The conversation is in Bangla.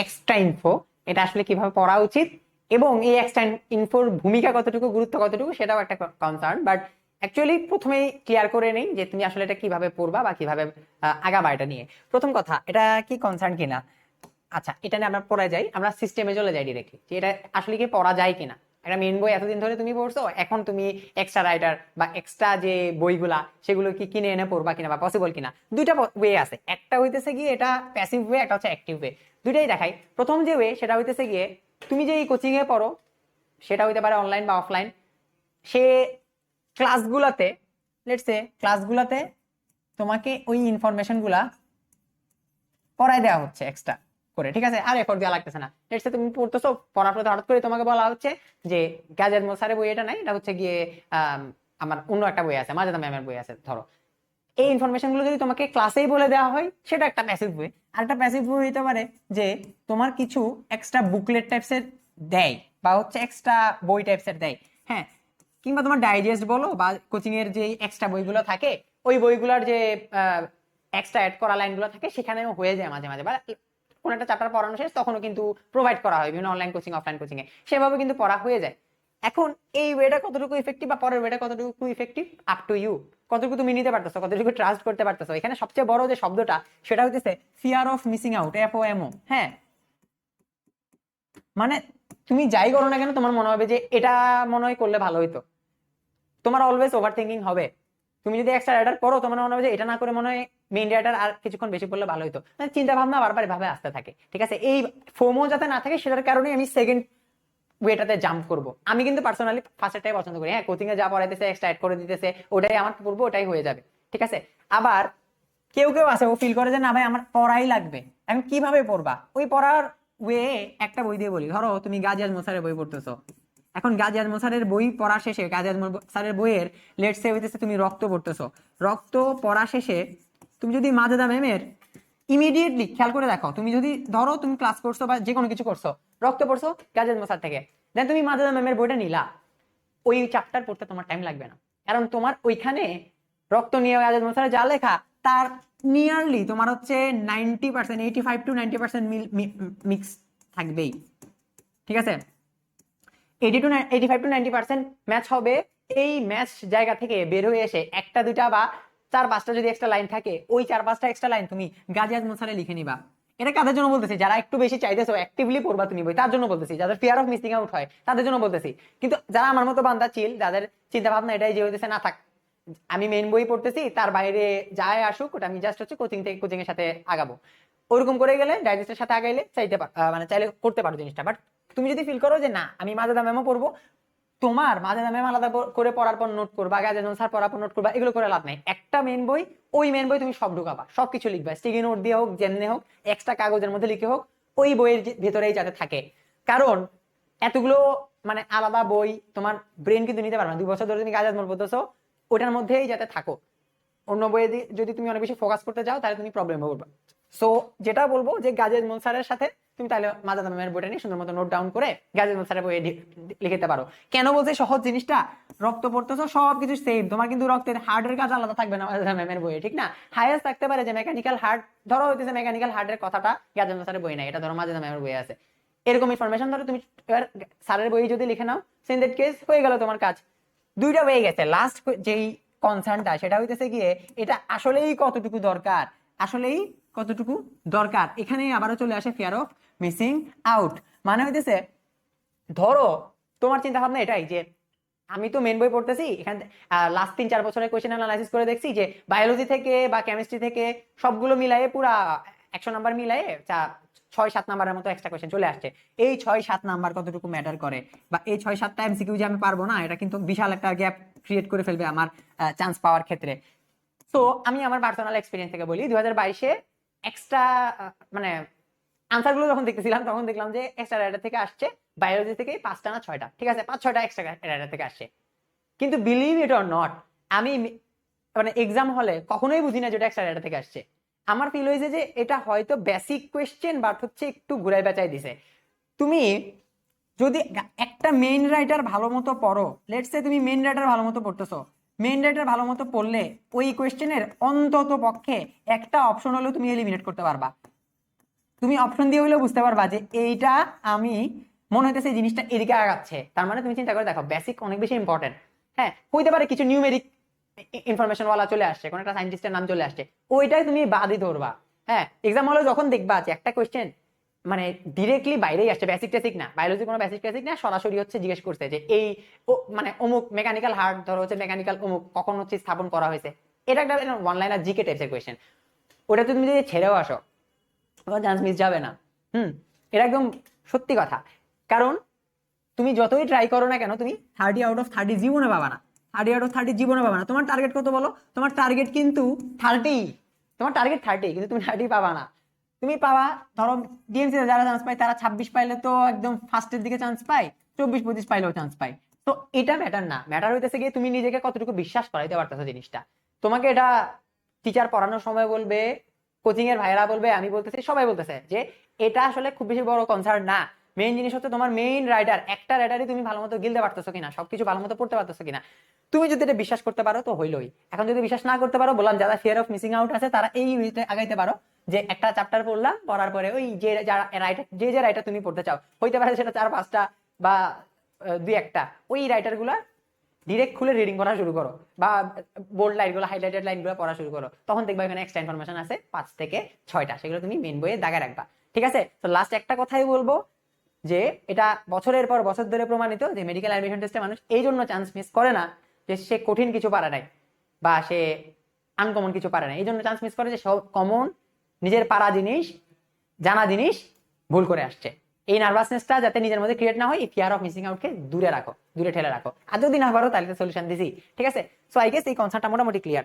এক্সট্রা ইনফো, এটা আসলে কিভাবে পড়া উচিত এবং এই এক্সট্রা ইনফোর ভূমিকা কতটুকু, গুরুত্ব কতটুকু, সেটাও একটা কনসার্ন। বাট অ্যাকচুয়ালি প্রথমেই ক্লিয়ার করে নেই যে তুমি আসলে এটা কিভাবে পড়বা বা কিভাবে আগাবা এটা নিয়ে। প্রথম কথা, এটা কি কনসার্ন কিনা। আচ্ছা, এটা নিয়ে আমরা পড়া যাই, আমরা সিস্টেমে চলে যাই ডিরেক্টলি, যে এটা আসলে কি পড়া যায় কিনা। একটা মেন বই এতদিন ধরে তুমি পড়ছো, এখন তুমি এক্সট্রা রাইটার বা এক্সট্রা যে বইগুলা সেগুলো কি কিনে এনে পড়বা কিনা বা পসিবল কিনা। দুইটা ওয়ে আছে, একটা হইতেছে গিয়ে এটা প্যাসিভ ওয়ে, একটা হচ্ছে অ্যাক্টিভ ওয়ে। দুইটাই দেখাই। প্রথম যে ওয়ে সেটা হইতেছে গিয়ে তুমি যে এই কোচিং এ পড়ো, সেটা হইতে পারে অনলাইন বা অফলাইন, সে ক্লাসগুলাতে, লেটস সে ক্লাসগুলাতে তোমাকে ওই ইনফরমেশন গুলা পড়ায় দেওয়া হচ্ছে এক্সট্রা করে, ঠিক আছে, আর এফোর্ট দেওয়া লাগতেছে না। লেটস সে তুমি পড়তেছো, পড়ার পরে হঠাৎ করে তোমাকে বলা হচ্ছে যে গাজের মোসারে বই এটা নাই, এটা হচ্ছে গিয়ে আমার অন্য একটা বই আছে, মাজেদা ম্যামের বই আছে ধরো। এই ইনফরমেশন গুলো যদি তোমাকে ক্লাসেই বলে দেওয়া হয়, সেটা একটা প্যাসিভ ওয়ে। আর একটা প্যাসিভ ওয়ে হতে পারে যে তোমার কিছু এক্সট্রা বুকলেট টাইপসের দেয় বা হচ্ছে এক্সট্রা বই টাইপসের দেয়, হ্যাঁ, কিংবা তোমার ডাইজেস্ট বলো বা কোচিং এর যে এক্সট্রা বইগুলো থাকে, ওই বইগুলোর যে এক্সট্রা অ্যাড করা লাইনগুলো থাকে সেখানেও হয়ে যায় মাঝে মাঝে, বা কোন একটা চ্যাপ্টার পড়ানো শেষ তখনও কিন্তু প্রোভাইড করা হয় বিভিন্ন অনলাইন কোচিং অফলাইন কোচিং এ, সেভাবে কিন্তু পড়া হয়ে যায়। এখন এই ওয়েটা কতটুকু ইফেক্টিভ বা পরের ওয়েটা কতটুকু ইফেক্টিভ, আপ টু ইউ। কতটুকু তুমি নিতে পারতেছো, কতটুকু ট্রাস্ট করতে পারতেছো। এখানে সবচেয়ে বড় যে শব্দটা সেটা হচ্ছে fear of missing out, FOMO। হ্যাঁ, মানে তুমি যাই করো না কেন তোমার মনে হবে যে এটা মনে হয় করলে ভালো হইতো, তোমার অলওয়েজ ওভার থিঙ্কিং হবে। তুমি যদি এক্সট্রা রাইটার করো, তোমার মনে হবে যে এটা না করে মনে হয় মেইন রাইটার আর কিছুক্ষণ বেশি পড়লে ভালো হতো, মানে চিন্তা ভাবনা বারবার এভাবে আসতে থাকে, ঠিক আছে। এই ফোমো যাতে না থাকে সেটার কারণে আমি সেকেন্ড ওয়েটাতে জাম্প করব। আমি কিন্তু পার্সোনালি ফার্স্টটাই পছন্দ করি, হ্যাঁ, কোচিং এ যা পড়াইতেছে এক্সট্রা অ্যাড করে দিতেছে, ওটাই আমার পড়বো, ওটাই হয়ে যাবে, ঠিক আছে। আবার কেউ কেউ আছে ও ফিল করে যে না ভাই আমার পড়াই লাগবে, এখন কিভাবে পড়বা, ওই পড়ার ওয়ে একটা বই দিয়ে বলি। ধরো তুমি গাজী আজমল স্যারের বই পড়তেছো, এখন গাজী আজমল স্যারের বই পড়া শেষে, গাজী আজমল স্যারের বইয়ের লেটস সে হইতেছে তুমি রক্ত পড়তেছো, রক্ত পড়া শেষে তুমি যদি মাজেদা ম্যামের ইমিডিয়েটলি খেয়াল করে দেখো, তুমি যদি ধরো তুমি ক্লাস করছো বা যে কোনো কিছু করছো, রক্ত পড়ছো গাজী আজমল স্যার থেকে, দেন তুমি মাজেদা ম্যামের বইটা নিলা, ওই চ্যাপ্টার পড়তে তোমার টাইম লাগবে না, কারণ তোমার ওইখানে রক্ত নিয়ে গাজী আজমল স্যারের যা লেখা তার নিয়ারলি তোমার হচ্ছে 90%, 85 to 90% মিক্স থাকবেই, ঠিক আছে। 85 to 90% ম্যাচ হবে। এই ম্যাচ জায়গা থেকে বের হয়ে এসে একটা দুইটা বা চার পাঁচটা যদি এক্সট্রা লাইন থাকে, ওই চার পাঁচটা এক্সট্রা লাইন তুমি গাজী আজমল স্যারে লিখে নিবা। এটা কাদের জন্য বলতেছি, যারা একটু বেশি চাইতেছো অ্যাক্টিভলি পড়বা তুমি বই, তার জন্য বলতেছি। যাদের ফিয়ার অফ মিসিং আউট হয় তাদের জন্য বলতেছি। কিন্তু যারা আমার মতো বান্দা চিল, যাদের চিন্তা ভাবনা এটাই যে হইতেছে না থাক, আমি মেইন বই পড়তেছি, তার বাইরে যায় আসুক, ওটা আমি জাস্ট হচ্ছে কোচিং থেকে কোচিং এর সাথে আগাবো, ওরকম করে গেলে ডাইজেস্টের সাথে আগাইলে চাইতে মানে চাইলে করতে পারো জিনিসটা। বাট তুমি যদি ফিল করো যে না আমি মাজেদা মেমো পড়বো, তোমার মাজেদা মেম আলাদা করে পড়ার পর নোট করবা, গাজী আজমল স্যার পড়ার পর নোট করবা, এগুলো করে লাভ নাই। একটা মেন বই, ওই মেন বই তুমি সব ঢুকাবা, সবকিছু লিখবা, স্টিকি নোট দিয়ে হোক, যেমনি হোক, এক্সট্রা কাগজের মধ্যে লিখে হোক, ওই বইয়ের ভেতরেই যাতে থাকে। কারণ এতগুলো মানে আলাদা বই তোমার ব্রেন কিন্তু নিতে পারবে না। 2 বছর ধরে তুমি গাজী আজমল পড়তেছো, ওটার মধ্যেই যাতে থাকো। অন্য বইয়ে যদি তুমি অনেক বেশি ফোকাস করতে যাও তাহলে তুমি প্রবলেমে পড়বে। সো যেটা বলবো যে গাজী আজমল স্যারের সাথে তুমি তাহলে মাজেদা ম্যামের বইটা নিয়ে সুন্দর মতো নোট ডাউন করে গাজী আজমল স্যারের বইয়ে লিখতে পারো। কেন বলছে সহজ জিনিসটা, রক্ত পড়তেছো সবকিছু সেম, তোমার কিন্তু রক্তের হার্টের কাজ আলাদা থাকবে না মাজেদা ম্যামের বইয়ে, ঠিক না। হাইয়েস্ট থাকতে পারে যে মেকানিক্যাল হার্ট, ধরো হইতেছে মেকানিক্যাল হার্টের কথাটা গাজী আজমল স্যারের বই নাই, এটা ধরো মাজেদা ম্যামের বইয়ে আছে, এরকম ইনফরমেশন ধরো তুমি এবার স্যারের বই যদি লিখে নাও, সেন দ্যাট কেস হয়ে গেল তোমার কাজ। দুইটা হয়ে গেছে। লাস্ট যেই কনসার্নটা সেটা হইতেছে গিয়ে এটা আসলেই কতটুকু দরকার, আসলেই কতটুকু দরকার। এখানে আবারও চলে আসে ফিয়ার অফ মিসিং আউট। মানে হইতেছে ধরো তোমার চিন্তা ভাবনা এটাই যে আমি তো মেন বই পড়তেছি, এখানে লাস্ট 3-4 বছরের কোয়েশ্চেন অ্যানালাইসিস করে দেখছি যে বায়োলজি থেকে বা কেমিস্ট্রি থেকে সবগুলো মিলায়ে পুরা 100 নাম্বার মিলায়ে 6-7 নাম্বারের মতো এক্সট্রা কোয়েশ্চেন চলে আসছে। এই 6-7 নাম্বার কতটুকু ম্যাটার করে, বা এই 6-7টা এমসিকিউ যে আমি পারবো না, এটা কিন্তু বিশাল একটা গ্যাপ ক্রিয়েট করে ফেলবে আমার চান্স পাওয়ার ক্ষেত্রে। তো আমি আমার পার্সোনাল এক্সপিরিয়েন্স থেকে বলি, 2022-এ এক্সট্রা মানে আনসার গুলো যখন দেখতেছিলাম তখন দেখলাম যে এক্সট্রা রাইটার থেকে আসছে বায়োলজি থেকে 5টা না 6টা, ঠিক আছে, 5-6টা এক্সট্রা রাইটার থেকে আসছে। কিন্তু বিলিভ ইট অর নট, আমি মানে এক্সাম হলে কখনোই বুঝি না যেটা এক্সট্রা রাইটার থেকে আসছে। আমার ফিল হয়েছে যে এটা হয়তো বেসিক কোয়েশ্চেন বাট হচ্ছে একটু ঘুরাই পেঁচাই দিছে। তুমি যদি একটা মেইন রাইটার ভালো মতো পড়ো, লেটস সে তুমি মেইন রাইটার ভালো মতো পড়তেছো, মেইন রাইটার ভালো মতো পড়লে ওই কোয়েশ্চেনের অন্তত পক্ষে একটা অপশন হলেও তুমি এলিমিনেট করতে পারবা। তুমি অপশন দিয়ে হইলেও বুঝতে পারবা যে এইটা আমি মনে হইতেছে এই জিনিসটা এদিকে আগাচ্ছে, তার মানে তুমি চিন্তা করে দেখো বেসিক অনেক বেশি ইম্পর্টেন্ট। হ্যাঁ, হইতে পারে কিছু নিউমেরিক ইনফরমেশন ওয়ালা চলে আসছে, কোন একটা সায়েন্টিস্টের নাম চলে আসছে, ওইটাই তুমি বাদই ধরবা। হ্যাঁ, এক্সাম হলে যখন দেখবা যে একটা কোয়েশ্চেন মানে ডিরেক্টলি বাইরেই আসছে, বেসিক টেসিক না, বায়োলজি কোনো বেসিক টেসিক না, সরাসরি হচ্ছে জিজ্ঞেস করছে যে এই মানে অমুক মেকানিক্যাল হার্ট ধরো হচ্ছে মেকানিক্যাল অমুক কখন হচ্ছে স্থাপন করা হয়েছে, এটা একটা ওয়ান লাইনার জিকে টাইপসের কোয়েশ্চেন, ওটা তুমি যদি ছেড়েও আসো তোমার চান্স মিস যাবে না। এটা একদম সত্যি কথা। কারণ তুমি যতই ট্রাই করো না কেন তুমি 30 আউট অফ 30 জীবনে পাবা না, 30 আউট অফ 30 জীবনে পাবা না। তোমার টার্গেট কত বলো? তোমার টার্গেট কিন্তু 30, তোমার টার্গেট 30, কিন্তু তুমি 30 পাবা না। তুমি পাবা ধরো ডিএমসি তে যারা চান্স পায় তারা 26 পাইলে তো একদম ফার্স্টের দিকে চান্স পায়, 24-25 পাইলেও চান্স পায়। তো এটা ম্যাটার না, ম্যাটার হইতেছে গিয়ে তুমি নিজেকে কতটুকু বিশ্বাস করাইতে পারতেছো জিনিসটা। তোমাকে এটা টিচার পড়ানোর সময় বলবে, কোচিং এর ভাইরা বলবে, আমি বলতেছি, সবাই বলতেছে যে এটা আসলে খুব বেশি বড় কনসার্ন না। মেইন জিনিস হচ্ছে তোমার মেইন রাইটার, একটা রাইটারই তুমি ভালো মতো গিলতে পারতেছো কিনা, সবকিছু ভালো মতো পড়তে পারতেছো কিনা। তুমি যদি এটা বিশ্বাস করতে পারো তো হইলোই। এখন যদি বিশ্বাস না করতে পারো, বললাম যারা ফিয়ার অফ মিসিং আউট আছে তারা এই ইউনিটে আগাইতে পারো, যে একটা চ্যাপ্টার পড়লাম, পড়ার পরে ওই যে যারা রাইটার যে রাইটার তুমি পড়তে চাও, হইতে পারে সেটা 4-5টা বা 2-1টা, ওই রাইটার গুলা ডিরেক্ট খুলে রিডিং করা শুরু করো, বা বোল্ড লাইন গুলো হাইলাইটেড লাইন গুলো পড়া শুরু করো। তখন দেখবা এখানে এক্সট্রা ইনফরমেশন আছে 5 থেকে 6টা, সেগুলো তুমি মেন বইয়ে দাগায় রাখবা। ঠিক আছে? তো লাস্ট একটা কথাই বলবো, যে এটা বছরের পর বছর ধরে প্রমাণিত যে মেডিকেল অ্যাডমিশন টেস্টে মানুষ এই জন্য চান্স মিস করে না যে সে কঠিন কিছু পারে নাই বা সে আনকমন কিছু পারে না, এই জন্য চান্স মিস করে যে সব কমন নিজের পারা জিনিস, জানা জিনিস ভুল করে আসছে। এই নার্ভাসনেসটা যাতে নিজের মধ্যে ক্রিয়েট না হয়, এই ফিয়ার অফ মিসিং আউটকে দূরে রাখো, দূরে ঠেলে রাখো। আর যদি না পারো তাহলে সলিউশন দিছি। ঠিক আছে? সো আই গেস এই কনসেপ্টটা মোটামুটি ক্লিয়ার।